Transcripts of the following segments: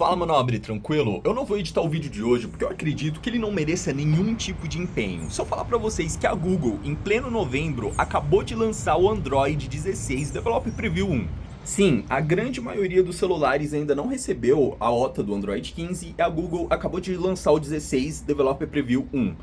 Fala, Manobre, tranquilo? Eu não vou editar o vídeo de hoje porque eu acredito que ele não mereça nenhum tipo de empenho. Só falar pra vocês que a Google, em pleno novembro, acabou de lançar o Android 16 Developer Preview 1. Sim, a grande maioria dos celulares ainda não recebeu a OTA do Android 15 e a Google acabou de lançar o 16 Developer Preview 1.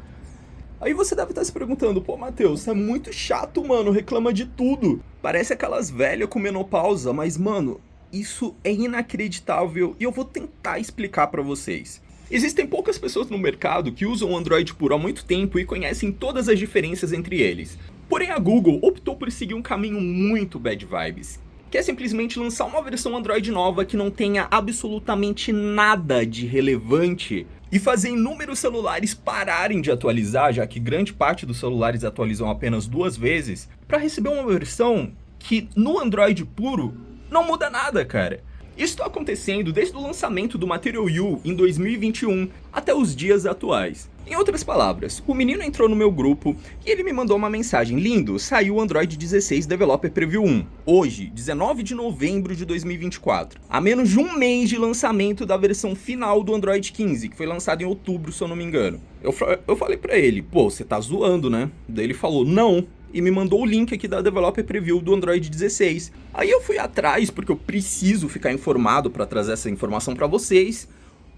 Aí você deve estar se perguntando, pô, Matheus, é muito chato, mano, reclama de tudo. Parece aquelas velhas com menopausa, mas, mano, isso é inacreditável e eu vou tentar explicar pra vocês. Existem poucas pessoas no mercado que usam o Android Puro há muito tempo e conhecem todas as diferenças entre eles. Porém, a Google optou por seguir um caminho muito bad vibes, que é simplesmente lançar uma versão Android nova que não tenha absolutamente nada de relevante e fazer inúmeros celulares pararem de atualizar, já que grande parte dos celulares atualizam apenas 2 vezes, para receber uma versão que no Android puro não muda nada, cara. Isso está acontecendo desde o lançamento do Material You em 2021 até os dias atuais. Em outras palavras, o menino entrou no meu grupo e ele me mandou uma mensagem: lindo, saiu o Android 16 Developer Preview 1, hoje, 19 de novembro de 2024, a menos de um mês de lançamento da versão final do Android 15, que foi lançado em outubro, se eu não me engano. Eu falei pra ele, pô, você tá zoando, né? Daí ele falou, não, e me mandou o link aqui da Developer Preview do Android 16. Aí eu fui atrás, porque eu preciso ficar informado para trazer essa informação para vocês.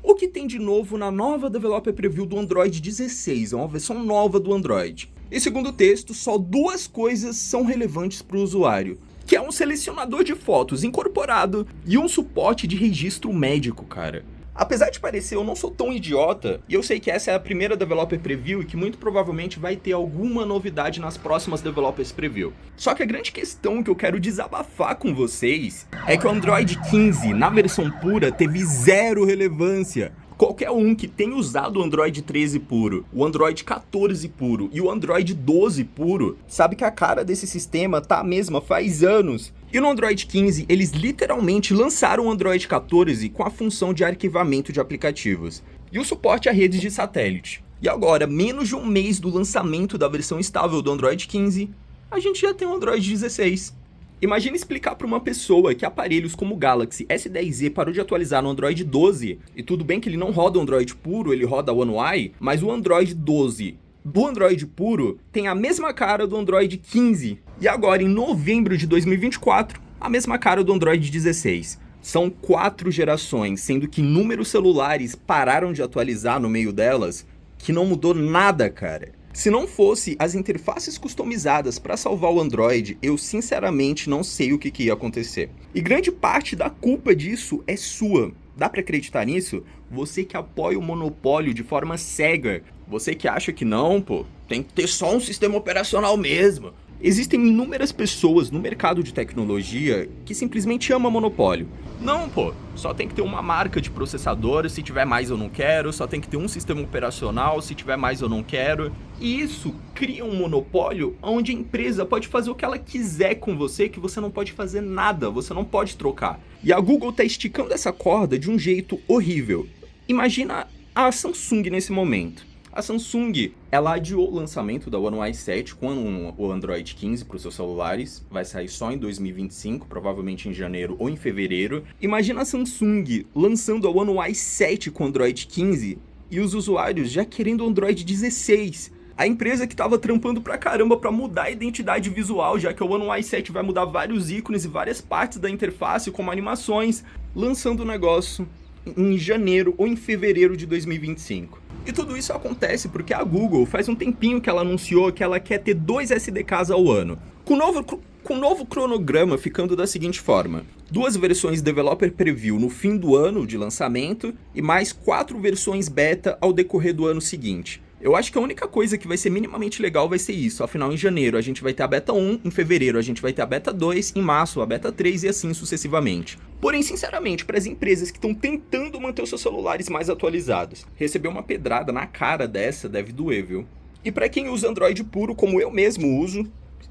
O que tem de novo na nova Developer Preview do Android 16, é uma versão nova do Android. E segundo o texto, só 2 coisas são relevantes para o usuário, que é um selecionador de fotos incorporado e um suporte de registro médico, cara. Apesar de parecer, eu não sou tão idiota, e eu sei que essa é a primeira Developer Preview e que muito provavelmente vai ter alguma novidade nas próximas Developers Preview. Só que a grande questão que eu quero desabafar com vocês é que o Android 15, na versão pura, teve 0 relevância. Qualquer um que tenha usado o Android 13 puro, o Android 14 puro e o Android 12 puro, sabe que a cara desse sistema tá a mesma faz anos. E no Android 15, eles literalmente lançaram o Android 14 com a função de arquivamento de aplicativos e o suporte a redes de satélite. E agora, menos de um mês do lançamento da versão estável do Android 15, a gente já tem o Android 16. Imagina explicar para uma pessoa que aparelhos como o Galaxy S10e parou de atualizar no Android 12, e tudo bem que ele não roda o Android puro, ele roda One UI, mas o Android 12 do Android puro tem a mesma cara do Android 15. E agora, em novembro de 2024, a mesma cara do Android 16. São 4 gerações, sendo que inúmeros celulares pararam de atualizar no meio delas, que não mudou nada, cara. Se não fosse as interfaces customizadas para salvar o Android, eu sinceramente não sei o que ia acontecer. E grande parte da culpa disso é sua. Dá para acreditar nisso? Você que apoia o monopólio de forma cega. Você que acha que não, pô, tem que ter só um sistema operacional mesmo. Existem inúmeras pessoas no mercado de tecnologia que simplesmente amam monopólio. Não, pô, só tem que ter uma marca de processador, se tiver mais eu não quero, só tem que ter um sistema operacional, se tiver mais eu não quero. E isso cria um monopólio onde a empresa pode fazer o que ela quiser com você, que você não pode fazer nada, você não pode trocar. E a Google tá esticando essa corda de um jeito horrível. Imagina a Samsung nesse momento. A Samsung, ela adiou o lançamento da One UI 7 com o Android 15 para os seus celulares. Vai sair só em 2025, provavelmente em janeiro ou em fevereiro. Imagina a Samsung lançando a One UI 7 com Android 15 e os usuários já querendo o Android 16. A empresa que estava trampando pra caramba para mudar a identidade visual, já que o One UI 7 vai mudar vários ícones e várias partes da interface, como animações, lançando o negócio em janeiro ou em fevereiro de 2025. E tudo isso acontece porque a Google faz um tempinho que ela anunciou que ela quer ter 2 SDKs ao ano. Com o novo cronograma ficando da seguinte forma: 2 versões Developer Preview no fim do ano de lançamento e mais 4 versões beta ao decorrer do ano seguinte. Eu acho que a única coisa que vai ser minimamente legal vai ser isso. Afinal, em janeiro a gente vai ter a Beta 1, em fevereiro a gente vai ter a Beta 2, em março a Beta 3 e assim sucessivamente. Porém, sinceramente, para as empresas que estão tentando manter os seus celulares mais atualizados, receber uma pedrada na cara dessa deve doer, viu? E para quem usa Android puro, como eu mesmo uso,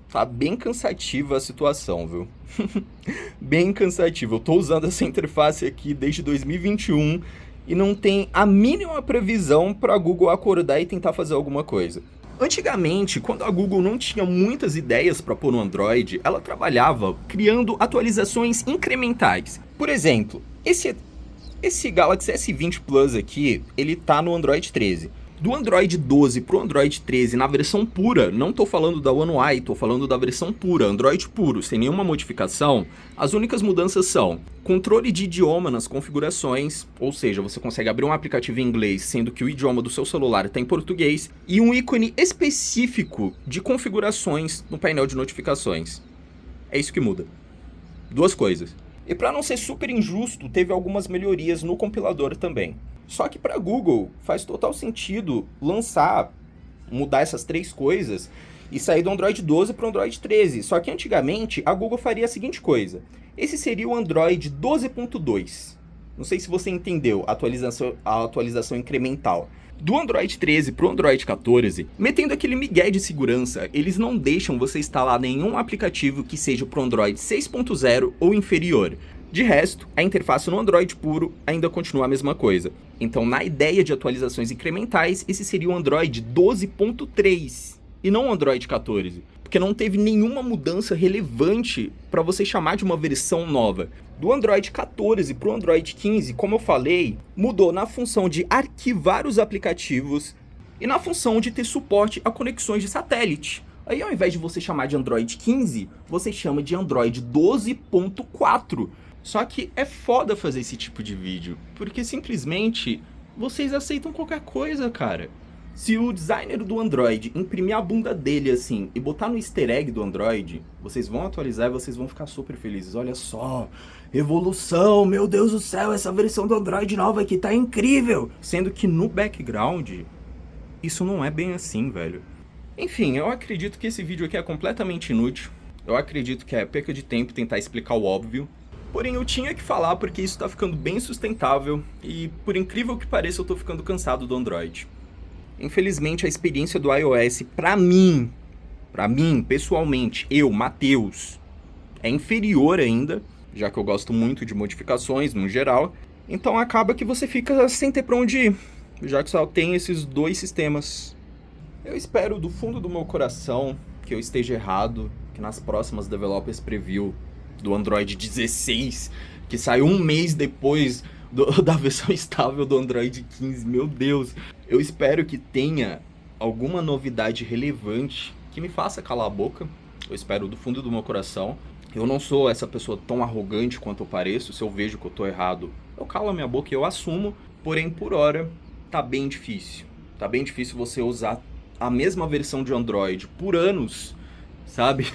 tá bem cansativa a situação, viu? Bem cansativa. Eu tô usando essa interface aqui desde 2021 e não tem a mínima previsão para a Google acordar e tentar fazer alguma coisa. Antigamente, quando a Google não tinha muitas ideias para pôr no Android, ela trabalhava criando atualizações incrementais. Por exemplo, Esse Galaxy S20 Plus aqui, ele tá no Android 13. Do Android 12 pro Android 13 na versão pura, não tô falando da One UI, tô falando da versão pura, Android puro, sem nenhuma modificação, as únicas mudanças são controle de idioma nas configurações, ou seja, você consegue abrir um aplicativo em inglês, sendo que o idioma do seu celular está em português, e um ícone específico de configurações no painel de notificações. É isso que muda. Duas coisas. E para não ser super injusto, teve algumas melhorias no compilador também. Só que para Google faz total sentido mudar essas três coisas e sair do Android 12 para o Android 13. Só que antigamente a Google faria a seguinte coisa. Esse seria o Android 12.2. Não sei se você entendeu a atualização incremental. Do Android 13 para o Android 14, metendo aquele migué de segurança, eles não deixam você instalar nenhum aplicativo que seja para o Android 6.0 ou inferior. De resto, a interface no Android puro ainda continua a mesma coisa. Então, na ideia de atualizações incrementais, esse seria o Android 12.3 e não o Android 14, porque não teve nenhuma mudança relevante para você chamar de uma versão nova. Do Android 14 para o Android 15, como eu falei, mudou na função de arquivar os aplicativos e na função de ter suporte a conexões de satélite. Aí, ao invés de você chamar de Android 15, você chama de Android 12.4. Só que é foda fazer esse tipo de vídeo, porque simplesmente vocês aceitam qualquer coisa, cara. Se o designer do Android imprimir a bunda dele assim e botar no easter egg do Android, vocês vão atualizar e vocês vão ficar super felizes. Olha só, evolução, meu Deus do céu, essa versão do Android nova aqui tá incrível. Sendo que no background, isso não é bem assim, velho. Enfim, eu acredito que esse vídeo aqui é completamente inútil. Eu acredito que é perca de tempo tentar explicar o óbvio. Porém, eu tinha que falar porque isso tá ficando bem sustentável e, por incrível que pareça, eu tô ficando cansado do Android. Infelizmente, a experiência do iOS, pra mim, pessoalmente, Matheus, é inferior ainda, já que eu gosto muito de modificações no geral. Então acaba que você fica sem ter pra onde ir, já que só tem esses dois sistemas. Eu espero do fundo do meu coração que eu esteja errado, que nas próximas Developers Preview do Android 16, que saiu um mês depois da versão estável do Android 15, meu Deus. Eu espero que tenha alguma novidade relevante que me faça calar a boca. Eu espero do fundo do meu coração. Eu não sou essa pessoa tão arrogante quanto eu pareço. Se eu vejo que eu tô errado, eu calo a minha boca e eu assumo. Porém, por hora, tá bem difícil. Tá bem difícil você usar a mesma versão de Android por anos, sabe?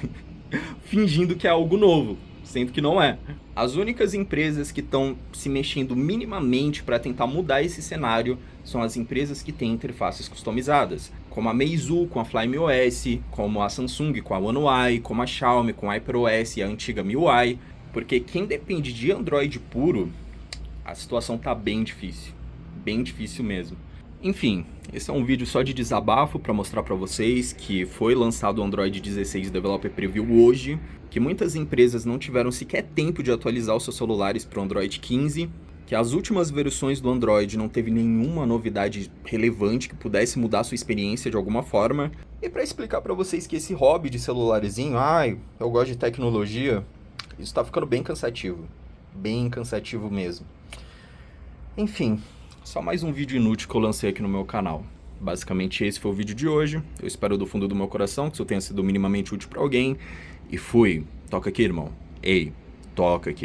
Fingindo que é algo novo, sendo que não é. As únicas empresas que estão se mexendo minimamente para tentar mudar esse cenário são as empresas que têm interfaces customizadas, como a Meizu com a FlymeOS, como a Samsung com a One UI, como a Xiaomi com a HyperOS e a antiga MIUI, porque quem depende de Android puro, a situação tá bem difícil mesmo. Enfim, esse é um vídeo só de desabafo para mostrar para vocês que foi lançado o Android 16 Developer Preview hoje, que muitas empresas não tiveram sequer tempo de atualizar os seus celulares para o Android 15, que as últimas versões do Android não teve nenhuma novidade relevante que pudesse mudar a sua experiência de alguma forma. E para explicar para vocês que esse hobby de celularzinho, eu gosto de tecnologia, isso tá ficando bem cansativo mesmo. Enfim, só mais um vídeo inútil que eu lancei aqui no meu canal. Basicamente esse foi o vídeo de hoje. Eu espero do fundo do meu coração que isso tenha sido minimamente útil para alguém. E fui. Toca aqui, irmão. Ei, toca aqui.